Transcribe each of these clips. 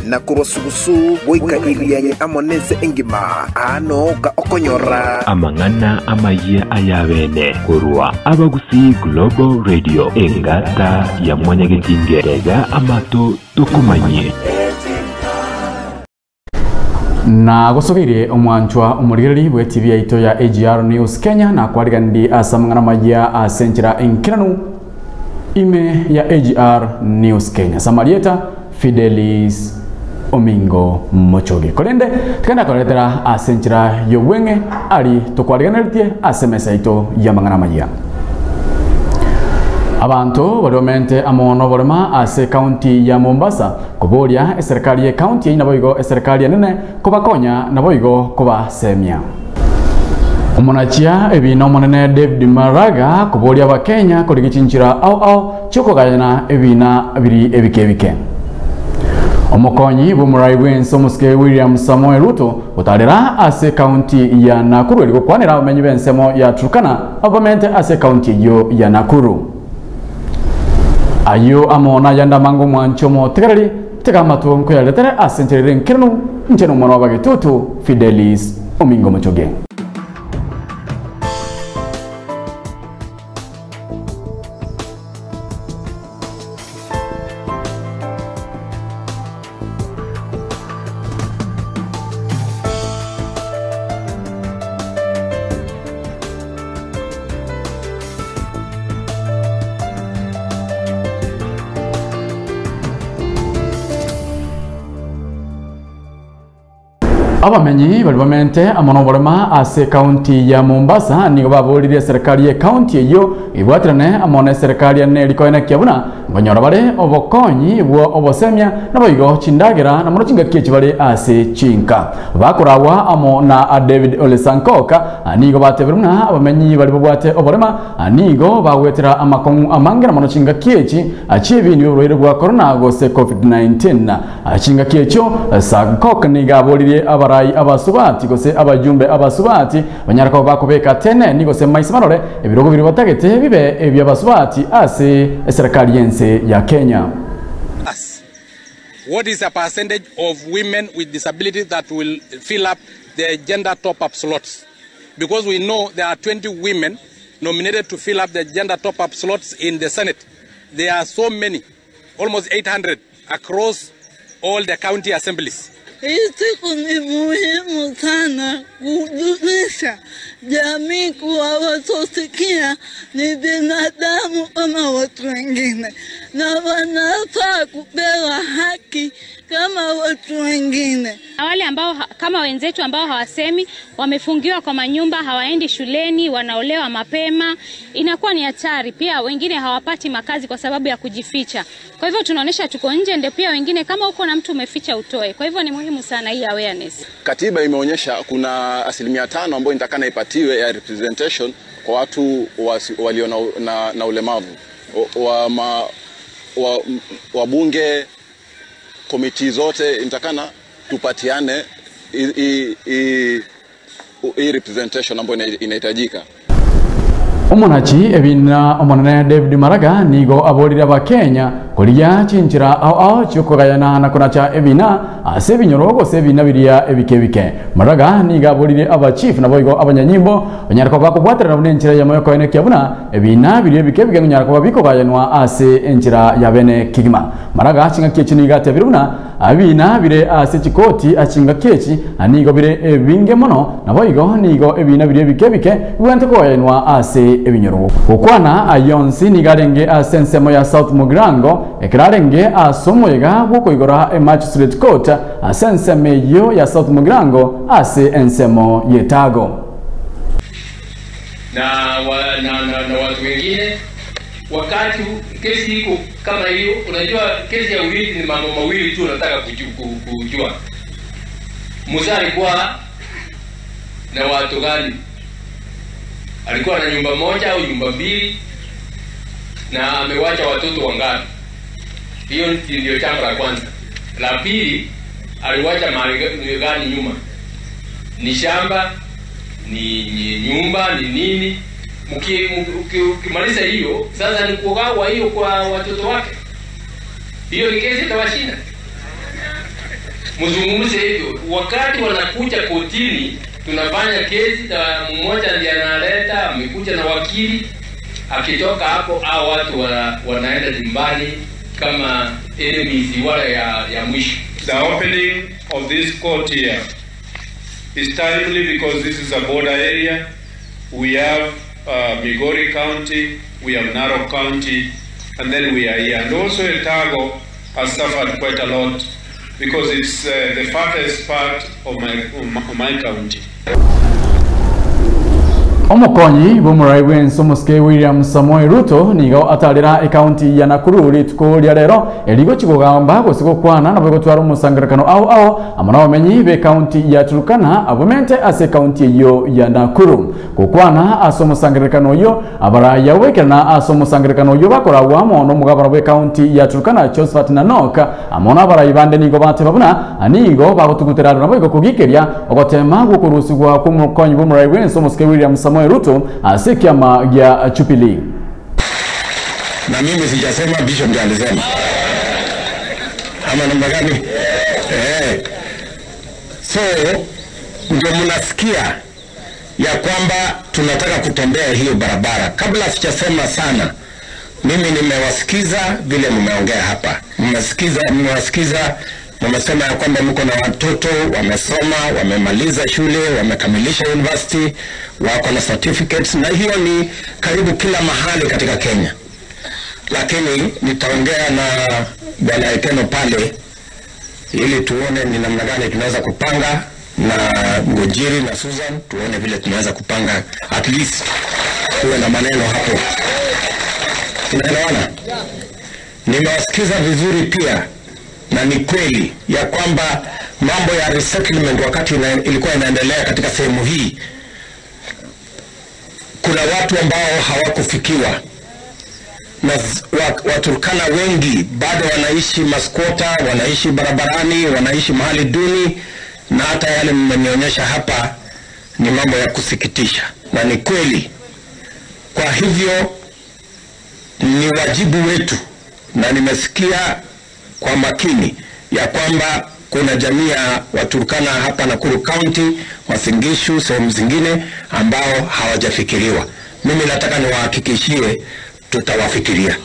na kurosugusu boika irianye amonese engima ano ga okonyora amangana amaya ayabene kurwa abagusi Global Radio engata ya mwanyagetinge tega amato tukumanye na gusubiri omwanchwa umurigeri bwe TV yaito ya AGR News Kenya na kwarigandi asamangana majia asenchira enkiranu ime ya AGR News Kenya Samarieta Fidelis Omingo Mochoge kolende tikanda koletera asenchira yobwenge ali tokwariganirtie asemesa ito ya mangana majia abantu balomente amono bolema ase county ya Mombasa kuboria serikali ya county ina boigo serikali nene kubakonya na boigo kuba semia omonachia ebino monene David Maraga kuboria ba Kenya kuligichinchira au choko gayana ebina abiri ebikebike omokonyi bumurai bwenso muske William Samoei Ruto utalera ase county ya Nakuru eliko kwanira amenyi bensemo ya Turkana obamente ase county yo ya Nakuru ayo amona yanda mango mwanchomo tegarali tegamatu nko yaletere asencherere nkiranu ncheno mwana wabagitutu Fidelis Omingo Mochoge abamenyi balibamente amono bolema ase county ya Mombasa nigo babolire serikali ya county eyo ibwatirane amone serikali ya nelikoena kiabuna ngonyora bale obokonyi bwo obosemia naboigo chindagera na mono chinga kieci bale ase chinka bakorawa amo na David Ole Sankoka anigo batebiruna abamenyi balibobwate obolema anigo bawetera amakongu amangera mono chinga kieci achibi ni urwere bwa corona gose COVID-19 achinga kiecho Sankoka niga bolire abara abasubati gose abajumbe abasubati banyarako bakobeka tene nigose maisemanore ebirogo biri batagete bibe ebyabasubati ase serikali yense ya Kenya. What is a percentage of women with disability that will fill up the gender top-up slots? Because we know there are 20 women nominated to fill up the gender top-up slots in the Senate. There are so many, almost 800 across all the county assemblies. Hii siku ni muhimu sana kujulisha jamii kuwa wasosikia ni binadamu kama watu wengine na wanafaa kupewa haki kama watu wengine. Wale ambao kama wenzetu ambao hawasemi wamefungiwa kwa manyumba, hawaendi shuleni, wanaolewa mapema, inakuwa ni hatari. Pia wengine hawapati makazi kwa sababu ya kujificha. Kwa hivyo tunaonesha tuko nje, ndio pia wengine kama uko na mtu umeficha utoe. Kwa hivyo ni muhimu sana hii awareness. Katiba imeonyesha kuna 5% ambayo nitakana ipatiwe ya representation kwa watu walio na ulemavu. Wabunge komiti zote nitakana tupatiane hii representation ambayo inahitajika. Omonachi ebina omonene David Maraga nigo abolira ba Kenya kulia chinchira au chukogayana na kunacha ebina ase binyorogo se bina biria ebikebike Maraga niga abolire aba chief na boigo abanyanyimbo banyarako bakubwatira na bunenchira ya moyo ene kiabuna ebina biria ebikebike nyarako babikogayanwa ase enchira ya bene kigima Maraga chinga kieci niga tebiruna abina bire ase chikoti achinga kieci anigo bire ebinge mono na boigo nigo ebina biria ebikebike bwante kogayanwa ase ebinyoro ukwana ayonsi nigarenge asensemo ya South Mugirango ekirarenge asomoyega guko igora magistrate court asenseme yo ya South Mugirango ase ensemo yetago na watu wengine wakati kesi iko kama hiyo. Unajua kesi ya urithi ni mambo mawili tu nataka kujua. Musa alikuwa na watu gani? Alikuwa na nyumba moja au nyumba mbili na amewacha watoto wangapi? Hiyo ndio jambo la kwanza. La pili, aliwacha mali gani nyuma? Ni shamba, ni nyumba, ni nini? Ukimaliza hiyo, sasa ni kugawa hiyo kwa watoto wake. Hiyo ni kesi itawashinda. mzungumze hivyo. Wakati wanakuja kotini, tunafanya kesi na mmoja ndiye analeta, amekuja na wakili, akitoka hapo hao watu wanaenda nyumbani kama enemies wala ya mwisho. The opening of this court here is timely because this is a border area. We have Migori County, we have Narok County, and then we are here. And also Etago has suffered quite a lot because it's the farthest part of my county. Omukonyi bumurai wenso muske William Samoei Ruto nigo atalira ekaunti ya Nakuru lituko lya rero eligo kigogamba gusiko kwana na bwo twara umusangirakano ao amana bamenyi be county ya Turkana abomente ase county yo ya Nakuru kokwana aso umusangirakano yo abara yawekana aso umusangirakano yo bakora wamo no mugabara be county ya Turkana Josephat Nanoka amona abara ibande nigo bate babuna anigo bagotuguterana nabo igokugikeria ogotema gukurusugwa kumukonyi bumurai wenso muske William Samoei Ruto asikiama ya Jubilee. Na mimi sijasema, Bishop ndiye alisema. Ama namna gani? So ndio mnasikia ya kwamba tunataka kutembea hiyo barabara. Kabla sijasema sana, mimi nimewasikiza vile mmeongea hapa. Mmewasikiza wamesema ya kwamba mko na watoto wamesoma, wamemaliza shule, wamekamilisha university, wako na certificates, na hiyo ni karibu kila mahali katika Kenya. Lakini nitaongea na Bwana Ekeno pale ili tuone ni namna gani tunaweza kupanga na Ngojiri na Susan, tuone vile tunaweza kupanga, at least tuwe na maneno hapo. Tunaelewana? Nimewasikiza vizuri pia, na ni kweli ya kwamba mambo ya resettlement wakati ilikuwa inaendelea katika sehemu hii, kuna watu ambao hawakufikiwa, na Waturkana wengi bado wanaishi maskwota, wanaishi barabarani, wanaishi mahali duni, na hata yale mmenionyesha hapa ni mambo ya kusikitisha, na ni kweli. Kwa hivyo ni wajibu wetu, na nimesikia kwa makini ya kwamba kuna jamii ya Waturkana hapa Nakuru County, Masingishu, sehemu zingine ambao hawajafikiriwa. Mimi nataka niwahakikishie tutawafikiria.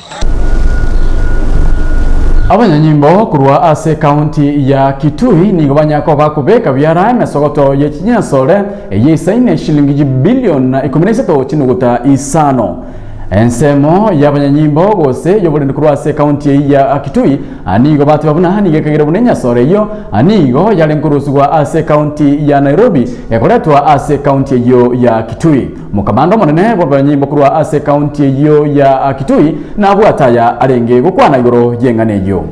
Abanyanyimbo kurwa ase county ya Kitui nigo banyako bakubeka byara mesogoto yekinyasore yesaine shilingi bilioni 13 chinuguta isano. Ensemo y'abanyanyimbo gose yoburinde kurwa ase county ya Kitui anigo bati babuna hanige kagera bunenya sore yo anigo yalenkurusugwa ase county ya Nairobi yakoletwa ase county yo ya Kitui mukamando monene bw'abanyanyimbo kurwa ase county yo ya Kitui na bwataya arenge gukwana igoro yengane yo.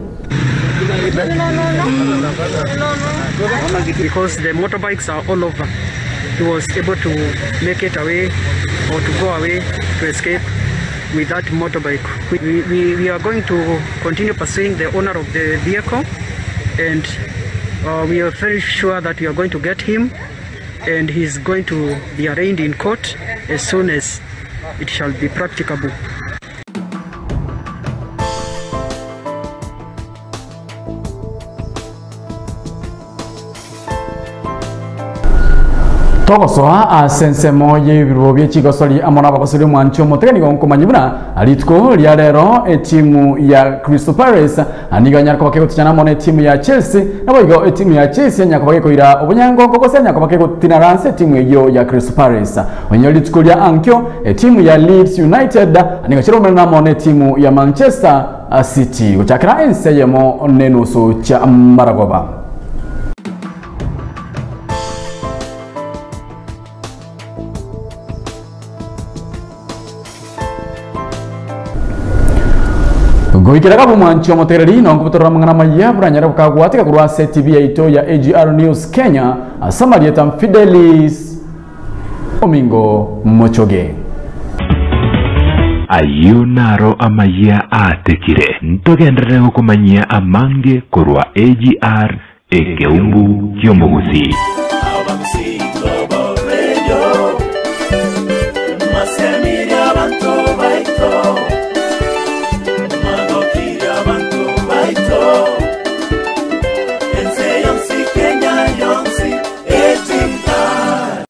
Because the motorbikes are all over, he was able to make it away or to go away to escape with that motorbike. We are going to continue pursuing the owner of the vehicle, and we are very sure that we are going to get him, and he's going to be arraigned in court as soon as it shall be practicable. Togosoa asensemo y'ebirubo by'ekigosori amona abagosori mwancho muteganigo nkomanyibuna alitko lya rero etimu ya Crystal Palace aniga nyarko bakego tichana mone timu ya Chelsea nabo timu ya Chelsea nyako bakego ira obunyango kogose nyako bakego tinaranse timu yo ya Crystal Palace onyo litko lya ankyo timu ya Leeds United aniga chiro mena mone timu ya Manchester City uchakira enseyemo nenusu cha Maragoba. Goikiraga bumwancho motereri no kubutora mangana maya buranyara bukagwatika kurwa TV yaito ya AGR News Kenya Samarieta Fidelis Omingo Mochoge ayunaro amaya atekire ntogendere kumanyia amange kurwa AGR ekeumbu kyomugusi.